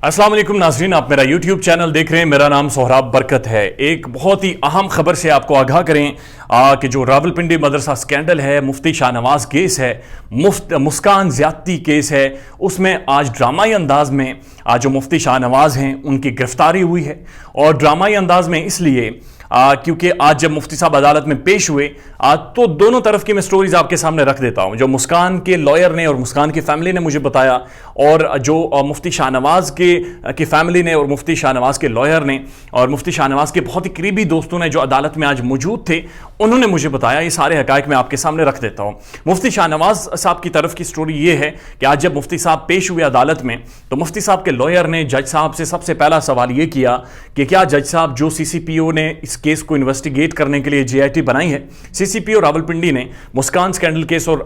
अस्सलाम वालेकुम नाज़रीन, आप मेरा यूट्यूब चैनल देख रहे हैं। मेरा नाम सोहराब बरकत है। एक बहुत ही अहम खबर से आपको आगाह करें कि जो रावलपिंडी मदरसा स्कैंडल है, मुफ्ती शाहनवाज केस है, मुस्कान ज़्यादती केस है, उसमें आज ड्रामाई अंदाज में आज जो मुफ्ती शाहनवाज हैं उनकी गिरफ्तारी हुई है। और ड्रामाई अंदाज में इसलिए क्योंकि आज जब मुफ्ती साहब अदालत में पेश हुए तो दोनों तरफ की मैं स्टोरीज आपके सामने रख देता हूं। जो मुस्कान के लॉयर ने और मुस्कान की फैमिली ने मुझे बताया, और जो मुफ्ती शाहनवाज की फैमिली ने और मुफ्ती शाहनवाज के लॉयर ने और मुफ्ती शाहनवाज के बहुत ही करीबी दोस्तों ने जो अदालत में आज मौजूद थे, उन्होंने मुझे बताया। ये सारे हकायक मैं आपके सामने रख देता हूं। मुफ्ती शाहनवाज साहब की तरफ की स्टोरी ये है कि आज जब मुफ्ती साहब पेश हुए अदालत में, तो मुफ्ती साहब के लॉयर ने जज साहब से सबसे पहला सवाल ये किया कि क्या जज साहब, जो सीसीपीओ ने इस केस को इन्वेस्टिगेट करने के लिए जेआईटी बनाई है, सीसीपीओ रावलपिंडी ने मुस्कान स्कैंडल केस और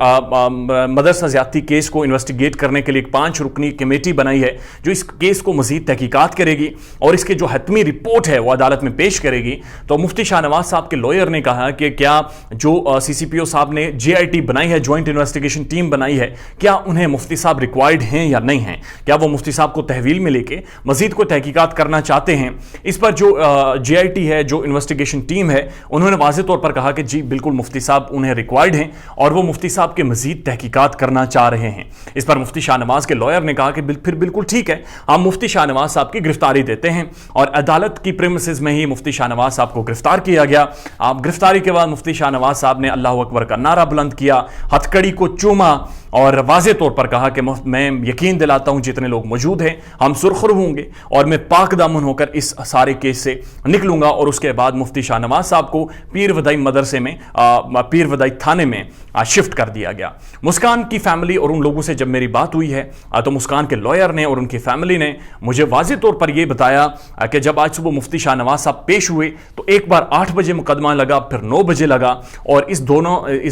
मदरसा ज़्यादती केस को इन्वेस्टिगेट करने के लिए एक 5 रुकनी कमेटी बनाई है जो इस केस को मजीद तहकीकात करेगी और इसके जो हतमी रिपोर्ट है वो अदालत में पेश करेगी। तो मुफ्ती शाहनवाज साहब के लॉयर ने कहा कि क्या जो सीसीपीओ साहब ने जेआईटी बनाई है, ज्वाइंट इन्वेस्टिगेशन टीम बनाई है, क्या उन्हें मुफ्ती साहब रिक्वायर्ड हैं या नहीं हैं, क्या वो मुफ्ती साहब को तहवील में लेके मजीद को तहकीकात करना चाहते हैं। इस पर जो जेआईटी है, जो इन्वेस्टिगेशन टीम है, उन्होंने वाज़ेह तौर पर कहा कि जी बिल्कुल मुफ्ती साहब उन्हें रिक्वायर्ड हैं और वो मुफ्ती साहब के मजीद तहकीकात करना चाह रहे हैं। इस पर मुफ्ती शाहनवाज के लॉयर ने कहा कि फिर बिल्कुल ठीक है, हम मुफ्ती शाहनवाज साहब की गिरफ्तारी देते हैं। और अदालत की प्रेमिसेस में ही मुफ्ती शाहनवाज साहब को गिरफ्तार किया गया। गिरफ्तारी के बाद मुफ्ती शाहनवाज साहब ने अल्लाह अकबर का नारा बुलंद किया, हथकड़ी को चूमा और वाज़ेह तौर पर कहा कि मैं यकीन दिलाता हूं जितने लोग मौजूद हैं हम सुरखरू होंगे और मैं पाक दामन होकर इस सारे केस से निकलूंगा। और उसके बाद मुफ्ती शाहनवाज साहब को पीर वदाई मदरसे में, पीर वदाई थाने में शिफ्ट कर दिया गया। मुस्कान की फैमिली और उन लोगों से जब मेरी बात हुई है तो मुस्कान के लॉयर ने और उनकी फैमिली ने मुझे वाज़ेह तौर पर यह बताया कि जब आज सुबह मुफ्ती शाहनवाज साहब पेश हुए तो एक बार 8 बजे मुकदमा लगा, फिर 9 बजे लगा, और इस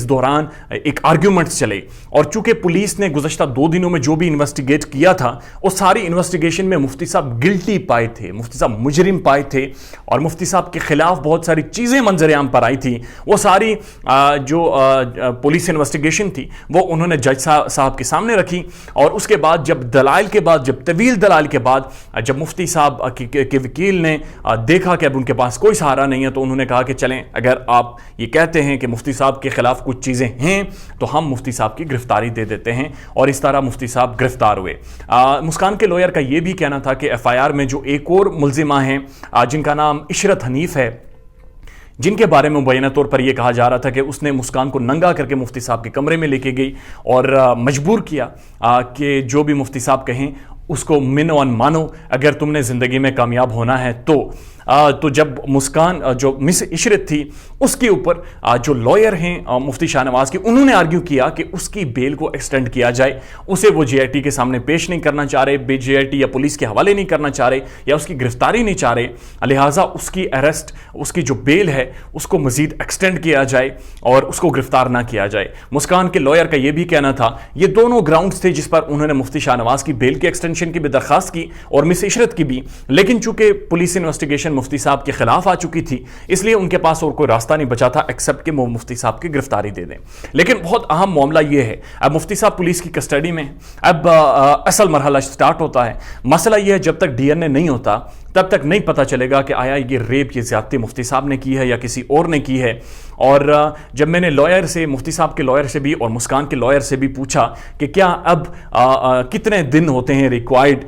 दौरान एक आर्ग्यूमेंट्स चले। और चूंकि पुलिस ने गुज़श्ता 2 दिनों में जो भी इन्वेस्टिगेट किया था उस सारी इन्वेस्टिगेशन में मुफ्ती साहब गिल्टी पाए थे, मुफ्ती साहब मुजरिम पाए थे, और मुफ्ती साहब के खिलाफ बहुत सारी चीज़ें मंजर-ए-आम पर आई थी। वो सारी जो पुलिस इन्वेस्टिगेशन थी वो उन्होंने जज साहब के सामने रखी। और उसके बाद जब तवील दलाइल के बाद जब मुफ्ती साहब के वकील ने देखा कि अब उनके पास कोई सहारा नहीं है, तो उन्होंने कहा कि चलें, अगर आप ये कहते हैं कि मुफ्ती साहब के खिलाफ कुछ चीज़ें हैं तो हम मुफ्ती साहब की गिरफ्तारी दे देते हैं। और इस तरह मुफ्ती साहब गिरफ्तार हुए। मुस्कान के लॉयर का यह भी कहना था कि एफआईआर में जो एक और मुल्जिमा हैं जिनका नाम इशरत हनीफ है, जिनके बारे में मुबैना तौर पर यह कहा जा रहा था कि उसने मुस्कान को नंगा करके मुफ्ती साहब के कमरे में लेके गई और मजबूर किया कि जो भी मुफ्ती साहब कहें उसको मिनो और मानो, अगर तुमने ज़िंदगी में कामयाब होना है तो जब मुस्कान जो मिस इशरत थी उसके ऊपर जो लॉयर हैं मुफ्ती शाहनवाज के, उन्होंने आर्ग्यू किया कि उसकी बेल को एक्सटेंड किया जाए। उसे वो जेआईटी के सामने पेश नहीं करना चाह रहे, जेआईटी या पुलिस के हवाले नहीं करना चाह रहे, या उसकी गिरफ्तारी नहीं चाह रहे, लिहाजा उसकी अरेस्ट, उसकी जो बेल है उसको मजीद एक्सटेंड किया जाए और उसको गिरफ्तार ना किया जाए। मुस्कान के लॉयर का यह भी कहना था, ये दोनों ग्राउंड्स थे जिस पर उन्होंने मुफ्ती शाहनवाज की बेल के एक्सटेंशन की भी दरखास्त की और मिस इशरत की भी, लेकिन चूंकि पुलिस इन्वेस्टिगेशन मुफ्ती साहब के खिलाफ आ चुकी थी इसलिए उनके पास और कोई रास्ता नहीं बचा था एक्सेप्ट कि वो मुफ्ती साहब की गिरफ्तारी दे दें। लेकिन बहुत अहम मामला यह है, अब मुफ्ती साहब पुलिस की कस्टडी में, अब असल मरहला स्टार्ट होता है। मसला यह है, जब तक डीएनए नहीं होता तब तक नहीं पता चलेगा कि आया ये रेप, ये ज़्यादती मुफ्ती साहब ने की है या किसी और ने की है। और जब मैंने लॉयर से, मुफ्ती साहब के लॉयर से भी और मुस्कान के लॉयर से भी पूछा कि क्या अब कितने दिन होते हैं रिक्वायर्ड,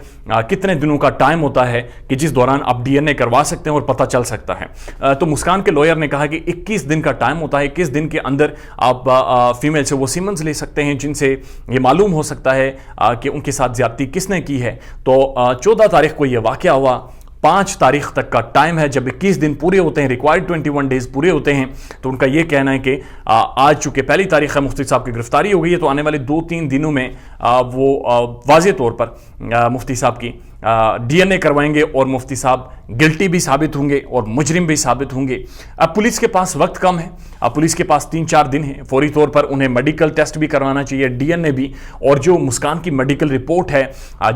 कितने दिनों का टाइम होता है कि जिस दौरान आप डीएनए करवा सकते हैं और पता चल सकता है, तो मुस्कान के लॉयर ने कहा कि 21 दिन का टाइम होता है। 21 दिन के अंदर आप फीमेल से वो सीमेंस ले सकते हैं जिनसे ये मालूम हो सकता है कि उनके साथ ज़्यादती किसने की है। तो 14 तारीख को ये वाक़या हुआ, 5 तारीख तक का टाइम है। जब 21 दिन पूरे होते हैं, रिक्वायर्ड 21 डेज पूरे होते हैं, तो उनका यह कहना है कि आज चूंकि पहली तारीख है, मुफ्ती साहब की गिरफ्तारी हो गई है, तो आने वाले 2-3 दिनों में वो वाज़ेह तौर पर मुफ्ती साहब की डीएनए करवाएंगे और मुफ्ती साहब गिल्टी भी साबित होंगे और मुजरिम भी साबित होंगे। अब पुलिस के पास वक्त कम है, अब पुलिस के पास 3-4 दिन है, फौरी तौर पर उन्हें मेडिकल टेस्ट भी करवाना चाहिए, डीएनए भी। और जो मुस्कान की मेडिकल रिपोर्ट है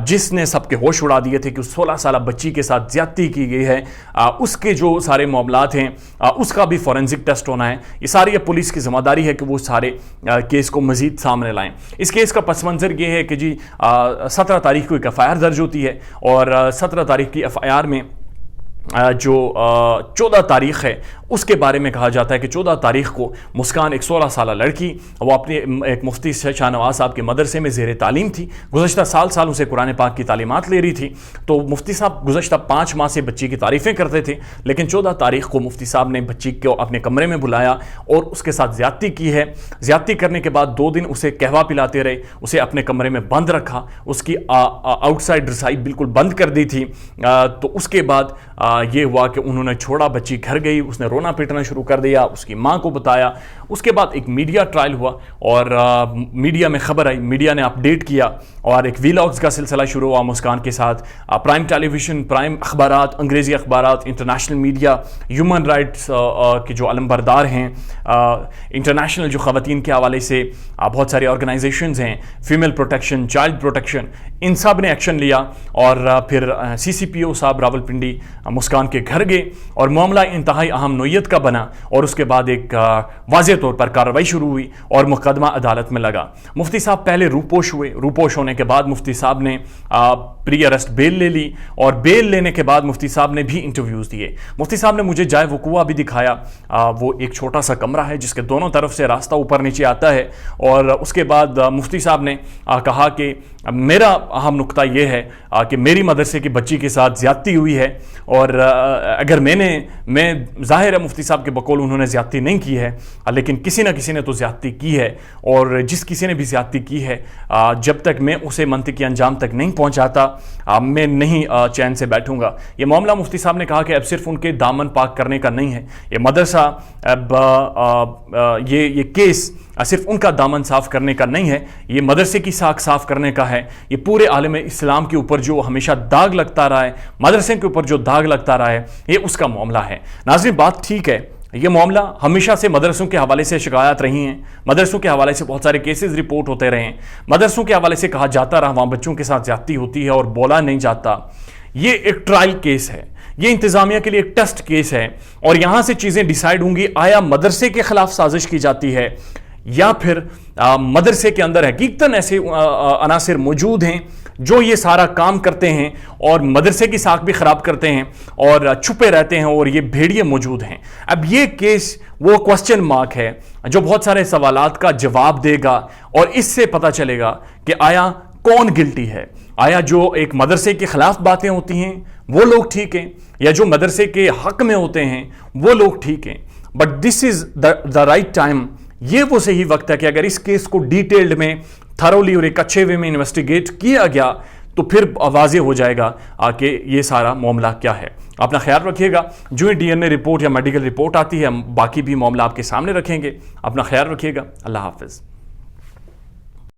जिसने सबके होश उड़ा दिए थे कि 16 साल बच्ची के साथ ज्यादती की गई है, उसके जो सारे मामलात हैं उसका भी फॉरेंसिक टेस्ट होना है। ये सारी अब पुलिस की जिम्मेदारी है कि वो सारे केस को मजीद सामने लाएं। इस केस का पस मंजर ये है कि जी 17 तारीख को एक एफआईआर दर्ज होती है اور 17 تاریخ کی FIR میں جو 14 تاریخ ہے اس کے بارے میں کہا جاتا ہے کہ 14 تاریخ کو مسکان ایک 16 سالہ لڑکی وہ اپنے ایک مفتی شاہ نواز صاحب کے مدرسے میں زیر تعلیم تھی. گزشتہ سال سے قرآن پاک کی تعلیمات لے رہی تھی. تو مفتی صاحب گزشتہ 5 ماہ سے بچی کی تعریفیں کرتے تھے, لیکن 14 تاریخ کو مفتی صاحب نے بچی کو اپنے کمرے میں بلایا اور اس کے ساتھ زیادتی کی ہے. زیادتی کرنے کے بعد 2 دن اسے قہوہ پلاتے رہے, اسے اپنے کمرے میں بند رکھا, اس کی آؤٹ سائڈ رسائی بالکل بند کر دی تھی. تو اس کے بعد یہ ہوا کہ انہوں نے چھوڑا, بچی گھر گئی, اس نے رونا پیٹنا شروع کر دیا, اس کی ماں کو بتایا. اس کے بعد ایک میڈیا ٹرائل ہوا اور میڈیا میں خبر آئی, میڈیا نے اپڈیٹ کیا اور ایک ویلاگز کا سلسلہ شروع ہوا مسکان کے ساتھ. پرائم ٹیلی ویژن, پرائم اخبارات, انگریزی اخبارات, انٹرنیشنل میڈیا, ہیومن رائٹس کے جو علمبردار ہیں, انٹرنیشنل جو خواتین کے حوالے سے بہت ساری آرگنائزیشنز ہیں, فیمیل پروٹیکشن, چائلڈ پروٹیکشن, ان سب نے ایکشن لیا اور پھر CCPO صاحب راولپنڈی مسکان کے گھر گئے اور معاملہ انتہائی اہم نوعیت کا بنا اور اس کے بعد ایک واضح طور پر کارروائی شروع ہوئی اور مقدمہ عدالت میں لگا. مفتی صاحب پہلے روپوش ہوئے, روپوش ہونے کے بعد مفتی صاحب نے پری ارسٹ بیل لے لی اور بیل لینے کے بعد مفتی صاحب نے بھی انٹرویوز دیے. مفتی صاحب نے مجھے جائے وقوع بھی دکھایا, وہ ایک چھوٹا سا کمرہ ہے جس کے دونوں طرف سے راستہ اوپر نیچے آتا ہے. اور اس کے بعد مفتی صاحب نے کہا کہ میرا اہم نقطہ یہ ہے کہ میری مدرسے کی بچی کے ساتھ زیادتی ہوئی ہے اور اگر میں ظاہر ہے مفتی صاحب کے بقول انہوں نے زیادتی نہیں کی ہے, لیکن کسی نہ کسی نے تو زیادتی کی ہے اور جس کسی نے بھی زیادتی کی ہے جب تک میں اسے منطقی انجام تک نہیں پہنچاتا میں نہیں چین سے بیٹھوں گا. یہ معاملہ مفتی صاحب نے کہا کہ اب صرف ان کے دامن پاک کرنے کا نہیں ہے, یہ مدرسہ اب یہ کیس صرف ان کا دامن صاف کرنے کا نہیں ہے, یہ مدرسے کی ساکھ صاف کرنے کا ہے. یہ پورے عالم اسلام کے اوپر جو ہمیشہ داغ لگتا رہا ہے, مدرسے کے اوپر جو داغ لگتا رہا ہے, یہ اس کا معاملہ ہے. ناظرین بات ٹھیک ہے, یہ معاملہ ہمیشہ سے مدرسوں کے حوالے سے شکایات رہی ہیں, مدرسوں کے حوالے سے بہت سارے کیسز رپورٹ ہوتے رہے ہیں, مدرسوں کے حوالے سے کہا جاتا رہا وہاں بچوں کے ساتھ زیادتی ہوتی ہے اور بولا نہیں جاتا. یہ ایک ٹرائل کیس ہے, یہ انتظامیہ کے لیے ایک ٹیسٹ کیس ہے اور یہاں سے چیزیں ڈیسائیڈ ہوں گی آیا مدرسے کے خلاف سازش کی جاتی ہے یا پھر مدرسے کے اندر حقیقتاً ایسے عناصر موجود ہیں جو یہ سارا کام کرتے ہیں اور مدرسے کی ساکھ بھی خراب کرتے ہیں اور چھپے رہتے ہیں اور یہ بھیڑیے موجود ہیں. اب یہ کیس وہ کوسچن مارک ہے جو بہت سارے سوالات کا جواب دے گا اور اس سے پتہ چلے گا کہ آیا کون گلٹی ہے, آیا جو ایک مدرسے کے خلاف باتیں ہوتی ہیں وہ لوگ ٹھیک ہیں یا جو مدرسے کے حق میں ہوتے ہیں وہ لوگ ٹھیک ہیں. But this is the right time, یہ وہ صحیح وقت ہے کہ اگر اس کیس کو ڈیٹیلڈ میں تھرولی اور ایک اچھے وے میں انویسٹیگیٹ کیا گیا تو پھر واضح ہو جائے گا کہ یہ سارا معاملہ کیا ہے. اپنا خیال رکھیے گا, جو DNA رپورٹ یا میڈیکل رپورٹ آتی ہے ہم باقی بھی معاملہ آپ کے سامنے رکھیں گے. اپنا خیال رکھیے گا, اللہ حافظ.